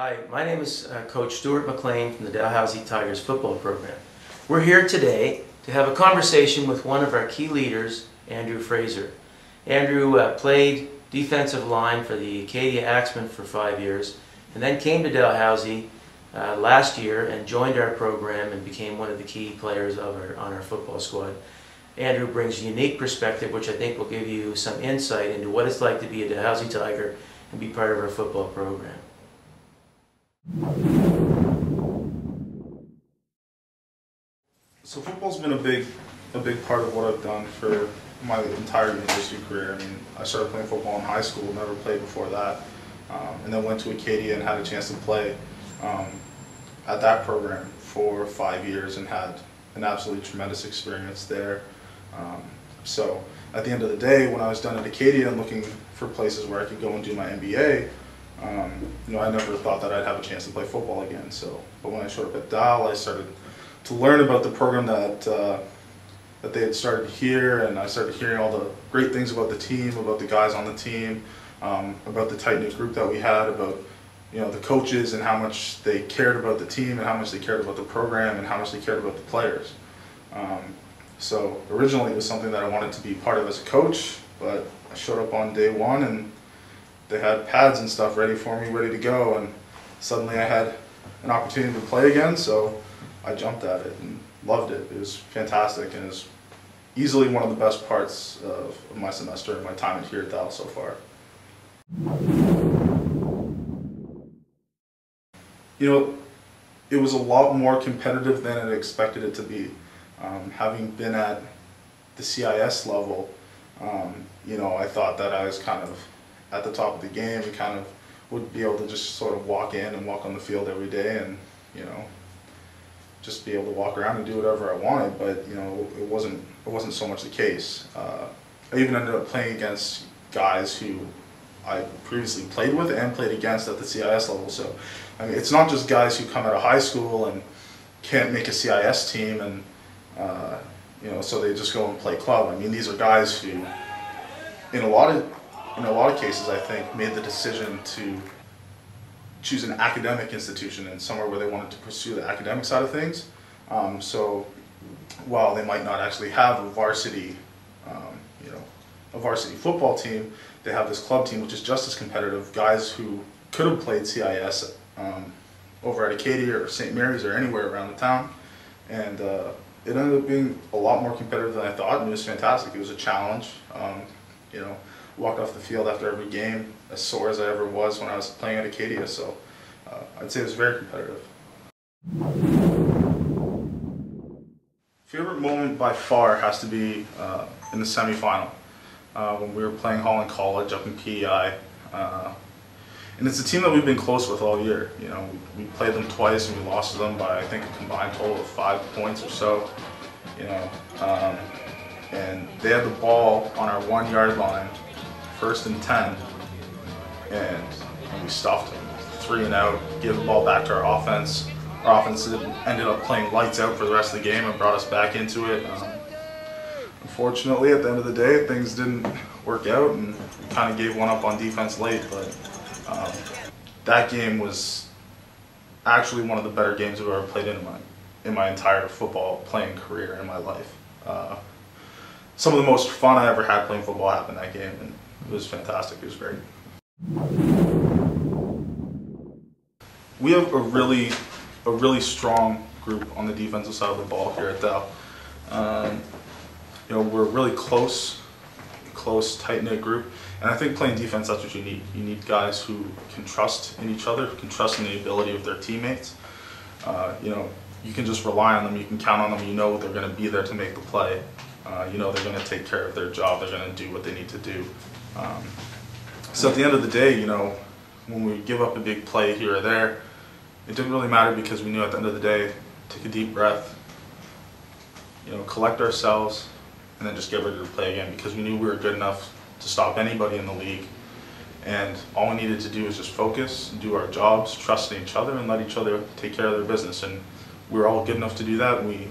Hi, my name is Coach Scott MacLean from the Dalhousie Tigers football program. We're here today to have a conversation with one of our key leaders, Andrew Frazer. Andrew played defensive line for the Acadia Axemen for 5 years and then came to Dalhousie last year and joined our program and became one of the key players on our football squad. Andrew brings a unique perspective which I think will give you some insight into what it's like to be a Dalhousie Tiger and be part of our football program. So football's been a big part of what I've done for my entire university career. I mean, I started playing football in high school, never played before that, and then went to Acadia and had a chance to play at that program for 5 years and had an absolutely tremendous experience there. So at the end of the day, when I was done at Acadia and looking for places where I could go and do my MBA, I never thought that I'd have a chance to play football again. But when I showed up at Dal, I started to learn about the program that they had started here, and I started hearing all the great things about the team, about the guys on the team, about the tight-knit group that we had, about the coaches and how much they cared about the team and how much they cared about the program and how much they cared about the players. So originally it was something that I wanted to be part of as a coach, but I showed up on day one and they had pads and stuff ready for me, ready to go, and suddenly I had an opportunity to play again, so I jumped at it and loved it. It was fantastic, and it was easily one of the best parts of my semester and my time here at Dal so far. It was a lot more competitive than I expected it to be. Having been at the CIS level, I thought that I was kind of at the top of the game and kind of would be able to just sort of walk in and walk on the field every day and, just be able to walk around and do whatever I wanted, but, it wasn't so much the case. I even ended up playing against guys who I previously played with and played against at the CIS level. So, I mean, it's not just guys who come out of high school and can't make a CIS team and, so they just go and play club. I mean, these are guys who, in a lot of cases, I think, made the decision to choose an academic institution and somewhere where they wanted to pursue the academic side of things. So while they might not actually have a varsity football team, they have this club team which is just as competitive. Guys who could have played CIS over at Acadia or St. Mary's or anywhere around the town, and it ended up being a lot more competitive than I thought, and it was fantastic. It was a challenge. Walked off the field after every game as sore as I ever was when I was playing at Acadia, so I'd say it was very competitive. Favorite moment by far has to be in the semifinal when we were playing Holland College up in PEI. And it's a team that we've been close with all year. We played them twice and we lost to them by, I think, a combined total of 5 points or so. And they had the ball on our 1 yard line, 1st and 10, and we stuffed them. 3 and out, gave the ball back to our offense. Our offense ended up playing lights out for the rest of the game and brought us back into it. Unfortunately, at the end of the day, things didn't work out and we kind of gave one up on defense late, but that game was actually one of the better games I've ever played in my entire football playing career in my life. Some of the most fun I ever had playing football happened that game, and it was fantastic. It was great. We have a really strong group on the defensive side of the ball here at Dal. We're a really close, tight-knit group, and I think playing defense, that's what you need. You need guys who can trust in each other, can trust in the ability of their teammates. You can just rely on them, you can count on them, they're going to be there to make the play. They're going to take care of their job, they're going to do what they need to do. So at the end of the day, when we give up a big play here or there, it didn't really matter because we knew at the end of the day, take a deep breath, collect ourselves, and then just get ready to play again, because we knew we were good enough to stop anybody in the league. And all we needed to do was just focus, do our jobs, trust in each other, and let each other take care of their business. And we were all good enough to do that. We,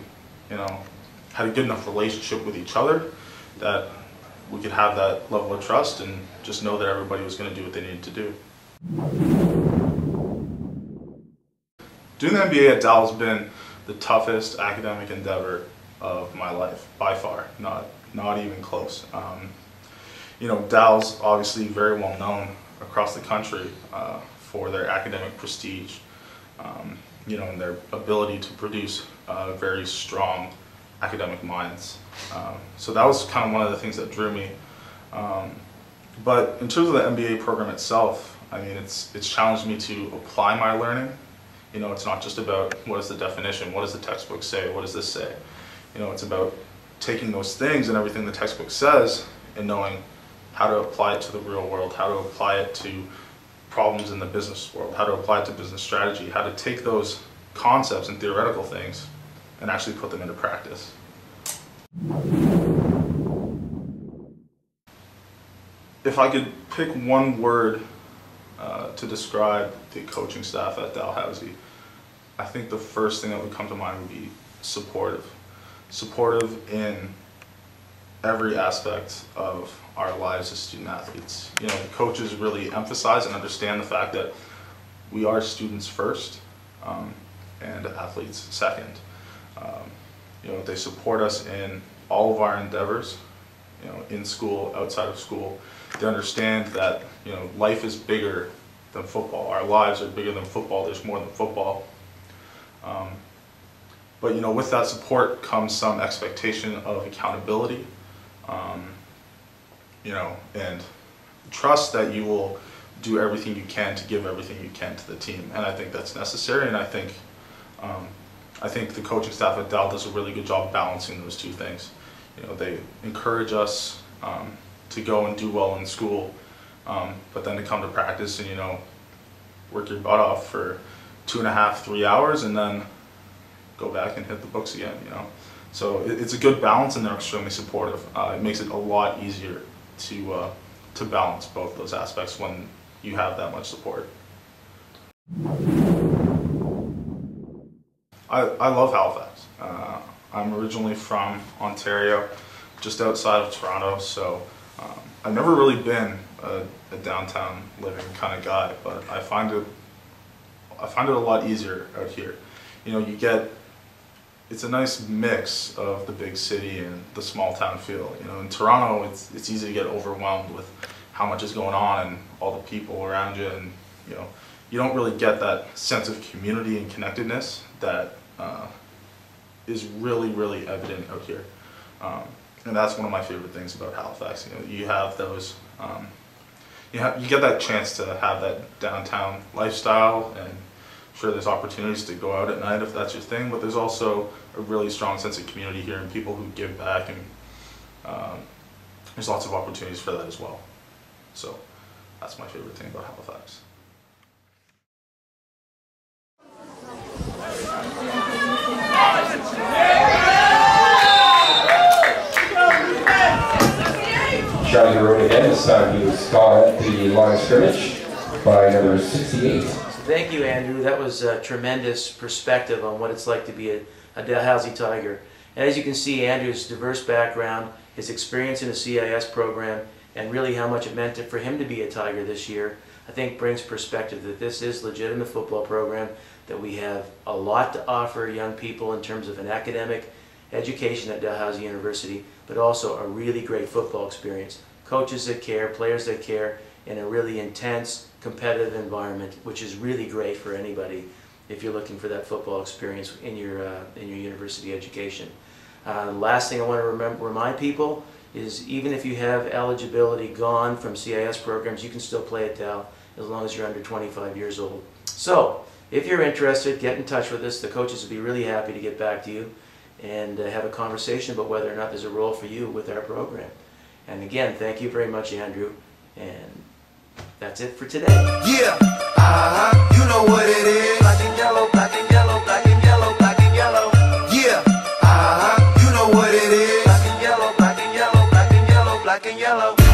had a good enough relationship with each other that we could have that level of trust and just know that everybody was going to do what they needed to do. Doing the MBA at Dal has been the toughest academic endeavor of my life, by far, not even close. You know, Dal's obviously very well known across the country for their academic prestige, you know, and their ability to produce very strong academic minds. So that was kind of one of the things that drew me. But in terms of the MBA program itself, I mean, it's challenged me to apply my learning. You know, it's not just about what is the definition, what does the textbook say, what does this say. You know, it's about taking those things and everything the textbook says and knowing how to apply it to the real world, how to apply it to problems in the business world, how to apply it to business strategy, how to take those concepts and theoretical things and actually put them into practice. If I could pick one word to describe the coaching staff at Dalhousie, I think the first thing that would come to mind would be supportive. Supportive in every aspect of our lives as student athletes. You know, coaches really emphasize and understand the fact that we are students first and athletes second. You know, they support us in all of our endeavors, you know, in school, outside of school. They understand that, you know, life is bigger than football. Our lives are bigger than football. There's more than football. But, you know, with that support comes some expectation of accountability, you know, and trust that you will do everything you can to give everything you can to the team. And I think that's necessary, and I think the coaching staff at Dal does a really good job balancing those two things. You know, they encourage us to go and do well in school, but then to come to practice and, you know, work your butt off for 2.5, 3 hours and then go back and hit the books again, you know. So it's a good balance, and they're extremely supportive. It makes it a lot easier to balance both those aspects when you have that much support. I love Halifax. I'm originally from Ontario, just outside of Toronto, so I've never really been a downtown living kind of guy, but I find it a lot easier out here. You know, it's a nice mix of the big city and the small town feel. You know, in Toronto, it's easy to get overwhelmed with how much is going on and all the people around you, and you know, you don't really get that sense of community and connectedness that is really, really evident out here. And that's one of my favorite things about Halifax. You know, you have those, you get that chance to have that downtown lifestyle, and sure, there's opportunities to go out at night if that's your thing, but there's also a really strong sense of community here and people who give back, and there's lots of opportunities for that as well. So that's my favorite thing about Halifax. Shot the road again, this time he was caught at the line of scrimmage by number 68. Thank you, Andrew. That was a tremendous perspective on what it's like to be a Dalhousie Tiger. And as you can see, Andrew's diverse background, his experience in the CIS program, and really how much it meant for him to be a Tiger this year, I think brings perspective that this is a legitimate football program, that we have a lot to offer young people in terms of an academic education at Dalhousie University, but also a really great football experience. Coaches that care, players that care, in a really intense, competitive environment, which is really great for anybody if you're looking for that football experience in your university education. Last thing I want to remind people is, even if you have eligibility gone from CIS programs, you can still play at Dal as long as you're under 25 years old. So, if you're interested, get in touch with us. The coaches will be really happy to get back to you and have a conversation about whether or not there's a role for you with our program. And again, thank you very much, Andrew. And that's it for today. Yeah, you know what it is. Black and yellow, black and yellow, black and yellow, black and yellow. Yeah, you know what it is. Black and yellow, black and yellow, black and yellow, black and yellow.